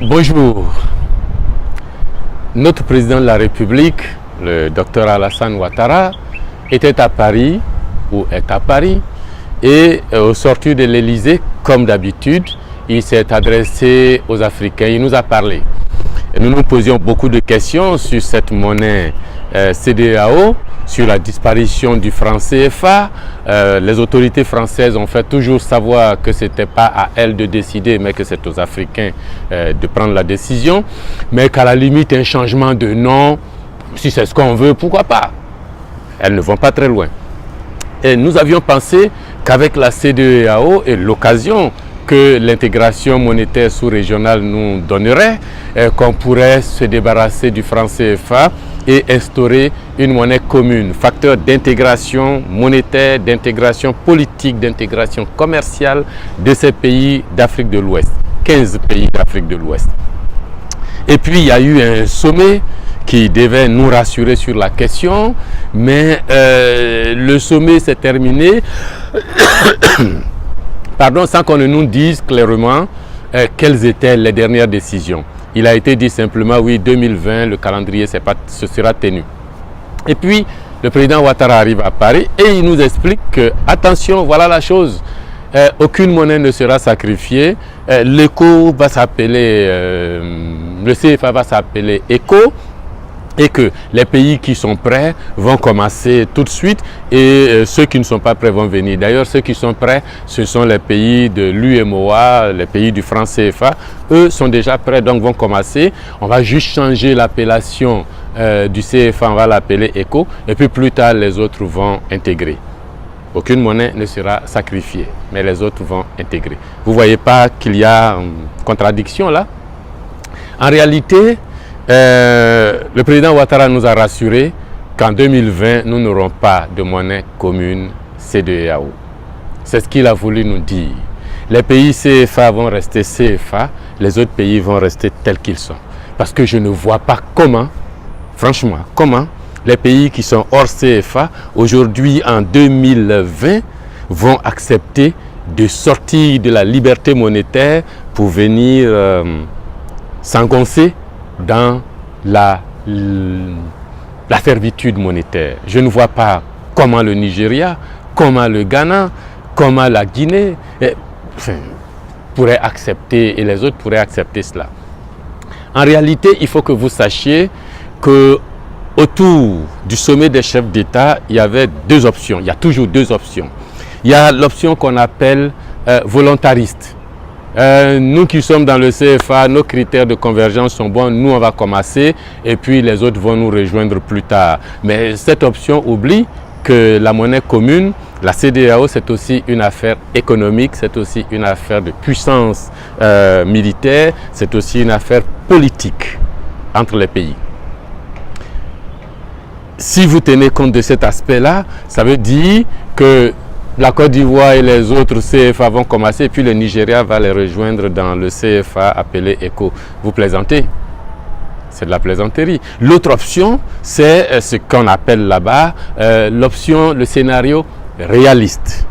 Bonjour. Notre président de la République, le Dr Alassane Ouattara, était à Paris, ou est à Paris, et au sortir de l'Élysée, comme d'habitude, il s'est adressé aux Africains, il nous a parlé. Et nous nous posions beaucoup de questions sur cette monnaie CEDEAO, sur la disparition du franc CFA. Les autorités françaises ont fait toujours savoir que ce n'était pas à elles de décider, mais que c'est aux Africains de prendre la décision. Mais qu'à la limite, un changement de nom, si c'est ce qu'on veut, pourquoi pas? Elles ne vont pas très loin. Et nous avions pensé qu'avec la CEDEAO et l'occasion que l'intégration monétaire sous-régionale nous donnerait, qu'on pourrait se débarrasser du franc CFA et instaurer une monnaie commune, facteur d'intégration monétaire, d'intégration politique, d'intégration commerciale de ces pays d'Afrique de l'Ouest, 15 pays d'Afrique de l'Ouest. Et puis il y a eu un sommet qui devait nous rassurer sur la question, mais le sommet s'est terminé sans qu'on ne nous dise clairement quelles étaient les dernières décisions. Il a été dit simplement, oui, 2020, le calendrier se sera tenu. Et puis, le président Ouattara arrive à Paris et il nous explique que, attention, voilà la chose, aucune monnaie ne sera sacrifiée, l'ECO va s'appeler, le CFA va s'appeler ECO, et que les pays qui sont prêts vont commencer tout de suite et ceux qui ne sont pas prêts vont venir. D'ailleurs, ceux qui sont prêts, ce sont les pays de l'UMOA, les pays du franc CFA. Eux sont déjà prêts, donc vont commencer. On va juste changer l'appellation du CFA, on va l'appeler ECO, et puis plus tard, les autres vont intégrer. Aucune monnaie ne sera sacrifiée, mais les autres vont intégrer. Vous ne voyez pas qu'il y a une contradiction là? En réalité, le président Ouattara nous a rassuré qu'en 2020, nous n'aurons pas de monnaie commune CEDEAO. C'est ce qu'il a voulu nous dire. Les pays CFA vont rester CFA, les autres pays vont rester tels qu'ils sont. Parce que je ne vois pas comment, franchement, comment les pays qui sont hors CFA, aujourd'hui en 2020, vont accepter de sortir de la liberté monétaire pour venir s'engoncer dans la servitude monétaire. Je ne vois pas comment le Nigeria, comment le Ghana, comment la Guinée pourraient accepter et les autres pourraient accepter cela. En réalité, il faut que vous sachiez que autour du sommet des chefs d'État, il y avait deux options. Il y a toujours deux options. Il y a l'option qu'on appelle volontariste. Nous qui sommes dans le CFA, nos critères de convergence sont bons, nous on va commencer et puis les autres vont nous rejoindre plus tard. Mais cette option oublie que la monnaie commune, la CEDEAO, c'est aussi une affaire économique, c'est aussi une affaire de puissance militaire, c'est aussi une affaire politique entre les pays. Si vous tenez compte de cet aspect-là, ça veut dire que la Côte d'Ivoire et les autres CFA vont commencer, et puis le Nigeria va les rejoindre dans le CFA appelé ECO. Vous plaisantez? C'est de la plaisanterie. L'autre option, c'est ce qu'on appelle là-bas l'option, le scénario réaliste.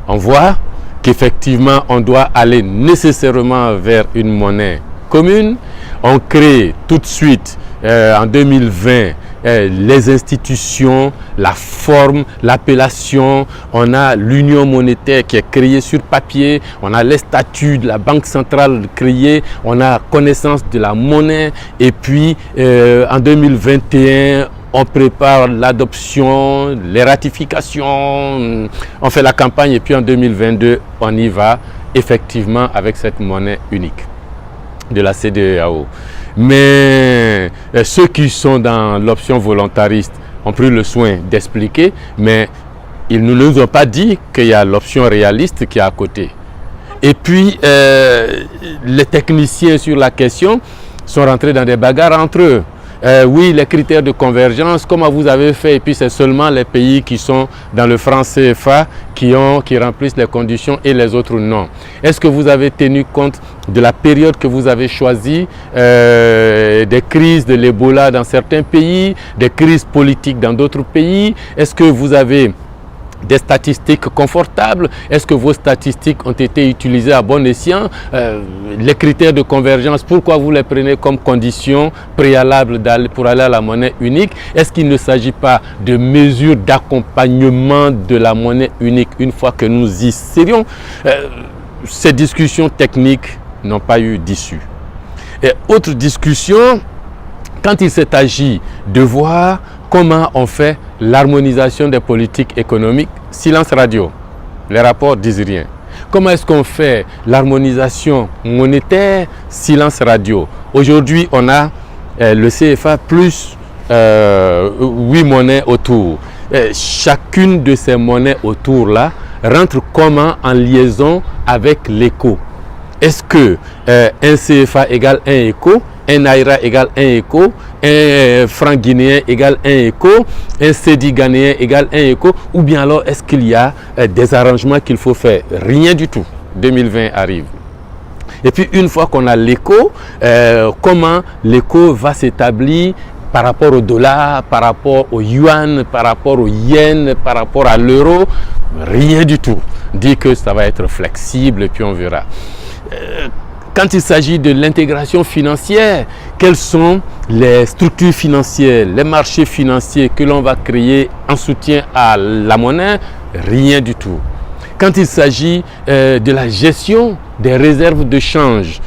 On voit qu'effectivement, on doit aller nécessairement vers une monnaie commune. On crée tout de suite, en 2020, les institutions, la forme, l'appellation, on a l'union monétaire qui est créée sur papier, on a les statuts de la Banque centrale créés, on a connaissance de la monnaie et puis en 2021, on prépare l'adoption, les ratifications, on fait la campagne et puis en 2022, on y va effectivement avec cette monnaie unique de la CEDEAO. Mais ceux qui sont dans l'option volontariste ont pris le soin d'expliquer, mais ils ne nous ont pas dit qu'il y a l'option réaliste qui est à côté. Et puis, les techniciens sur la question sont rentrés dans des bagarres entre eux. Oui, les critères de convergence, comment vous avez fait, et puis c'est seulement les pays qui sont dans le franc CFA qui remplissent les conditions et les autres non. Est-ce que vous avez tenu compte de la période que vous avez choisie, des crises de l'Ebola dans certains pays, des crises politiques dans d'autres pays? Est-ce que vous avez des statistiques confortables? Est-ce que vos statistiques ont été utilisées à bon escient? Les critères de convergence, pourquoi vous les prenez comme condition préalable pour aller à la monnaie unique? Est-ce qu'il ne s'agit pas de mesures d'accompagnement de la monnaie unique une fois que nous y serions? Ces discussions techniques n'ont pas eu d'issue. Et autre discussion, quand il s'est agi de voir comment on fait l'harmonisation des politiques économiques, silence radio, les rapports disent rien. Comment est-ce qu'on fait l'harmonisation monétaire, silence radio. Aujourd'hui, on a le CFA plus 8 monnaies autour. Chacune de ces monnaies autour-là rentre comment en liaison avec l'éco. Est-ce que un CFA égale un éco, un Naira égale un éco, un franc guinéen égale un éco, un cedi ghanéen égale un éco, ou bien alors est-ce qu'il y a des arrangements qu'il faut faire? Rien du tout. 2020 arrive. Et puis une fois qu'on a l'éco, comment l'éco va s'établir par rapport au dollar, par rapport au yuan, par rapport au yen, par rapport à l'euro? Rien du tout. Dit que ça va être flexible et puis on verra. Quand il s'agit de l'intégration financière, quelles sont les structures financières, les marchés financiers que l'on va créer en soutien à la monnaie? Rien du tout. Quand il s'agit de la gestion des réserves de change,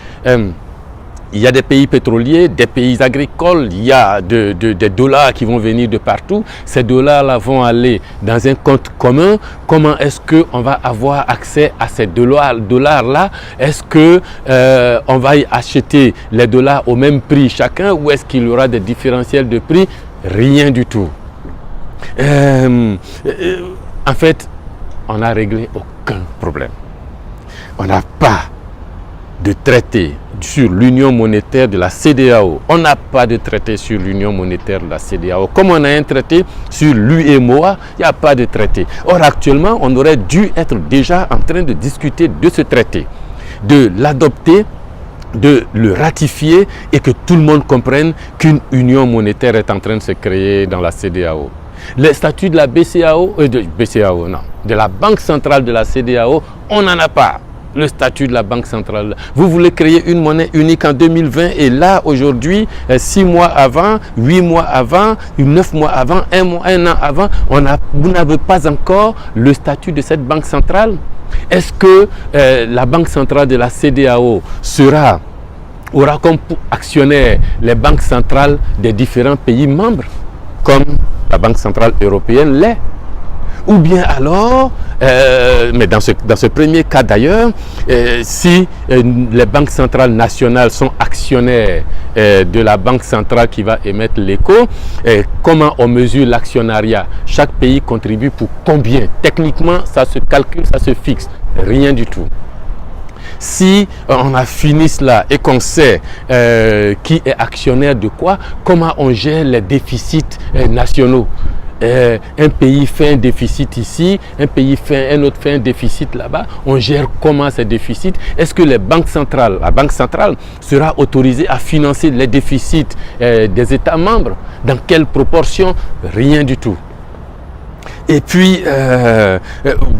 il y a des pays pétroliers, des pays agricoles, il y a des dollars qui vont venir de partout. Ces dollars-là vont aller dans un compte commun. Comment est-ce qu'on va avoir accès à ces dollars-là? Est-ce qu'on va y acheter les dollars au même prix chacun ou est-ce qu'il y aura des différentiels de prix? Rien du tout. En fait, on n'a réglé aucun problème. On n'a pas de traité sur l'union monétaire de la CEDEAO. On n'a pas de traité sur l'union monétaire de la CEDEAO. Comme on a un traité sur l'UEMOA, il n'y a pas de traité. Or, actuellement, on aurait dû être déjà en train de discuter de ce traité, de l'adopter, de le ratifier et que tout le monde comprenne qu'une union monétaire est en train de se créer dans la CEDEAO. Les statuts de la de la Banque centrale de la CEDEAO, on n'en a pas. Le statut de la Banque centrale. Vous voulez créer une monnaie unique en 2020 et là, aujourd'hui, 6 mois avant, 8 mois avant, 9 mois avant, 1 an avant, vous n'avez pas encore le statut de cette Banque centrale. Est-ce que la Banque centrale de la CEDEAO aura comme actionnaire les banques centrales des différents pays membres, comme la Banque centrale européenne l'est? Ou bien alors, mais dans ce premier cas d'ailleurs, si les banques centrales nationales sont actionnaires de la banque centrale qui va émettre l'éco, comment on mesure l'actionnariat? Chaque pays contribue pour combien? Techniquement, ça se calcule, ça se fixe. Rien du tout. Si on a fini cela et qu'on sait qui est actionnaire de quoi, comment on gère les déficits nationaux? Un pays fait un déficit ici, un autre fait un déficit là-bas. On gère comment ces déficits? Est-ce que la Banque centrale sera autorisée à financer les déficits des États membres? Dans quelle proportion? Rien du tout. Et puis,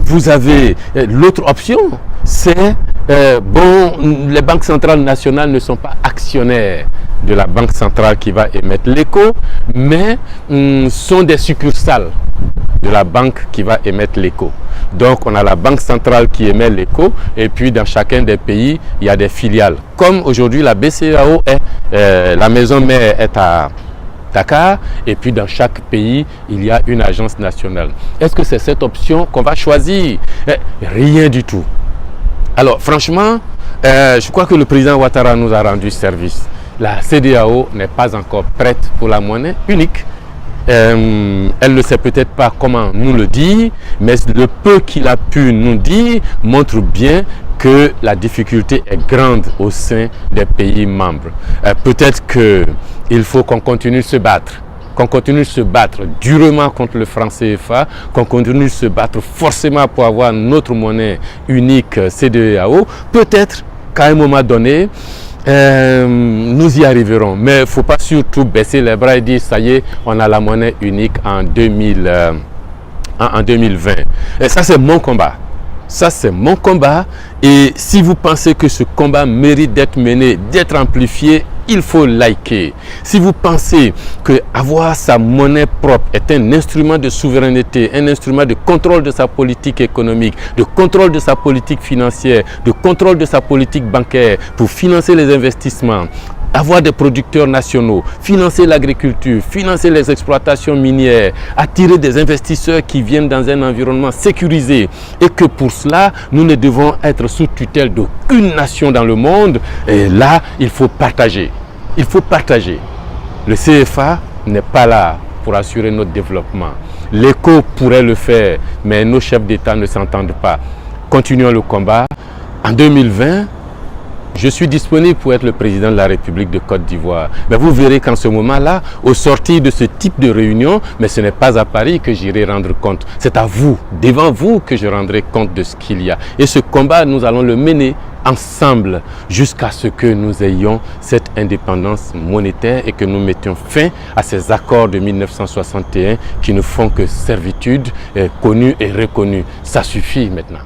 vous avez l'autre option, c'est les banques centrales nationales ne sont pas actionnaires de la banque centrale qui va émettre l'éco, mais sont des succursales de la banque qui va émettre l'éco. Donc, on a la banque centrale qui émet l'éco et puis dans chacun des pays, il y a des filiales. Comme aujourd'hui, la BCEAO la maison mère est à Dakar et puis dans chaque pays, il y a une agence nationale. Est-ce que c'est cette option qu'on va choisir? Rien du tout. Alors, franchement, je crois que le président Ouattara nous a rendu service. La CEDEAO n'est pas encore prête pour la monnaie unique. Elle ne sait peut-être pas comment nous le dire, mais le peu qu'il a pu nous dire montre bien que la difficulté est grande au sein des pays membres. Peut-être qu'il faut qu'on continue de se battre. Qu'on continue de se battre durement contre le franc CFA, qu'on continue de se battre forcément pour avoir notre monnaie unique CEDEAO. Peut-être qu'à un moment donné, nous y arriverons. Mais il ne faut pas surtout baisser les bras et dire ça y est, on a la monnaie unique en 2020. en 2020. Et ça, c'est mon combat. Ça, c'est mon combat. Et si vous pensez que ce combat mérite d'être mené, d'être amplifié, il faut liker. Si vous pensez que avoir sa monnaie propre est un instrument de souveraineté, un instrument de contrôle de sa politique économique, de contrôle de sa politique financière, de contrôle de sa politique bancaire pour financer les investissements, avoir des producteurs nationaux, financer l'agriculture, financer les exploitations minières, attirer des investisseurs qui viennent dans un environnement sécurisé et que pour cela, nous ne devons être sous tutelle d'aucune nation dans le monde. Et là, il faut partager. Il faut partager. Le CFA n'est pas là pour assurer notre développement. L'ECO pourrait le faire, mais nos chefs d'État ne s'entendent pas. Continuons le combat. En 2020, je suis disponible pour être le président de la République de Côte d'Ivoire. Mais vous verrez qu'en ce moment-là, au sortir de ce type de réunion, mais ce n'est pas à Paris que j'irai rendre compte. C'est à vous, devant vous, que je rendrai compte de ce qu'il y a. Et ce combat, nous allons le mener ensemble jusqu'à ce que nous ayons cette indépendance monétaire et que nous mettions fin à ces accords de 1961 qui ne font que servitude, connue et reconnue. Ça suffit maintenant.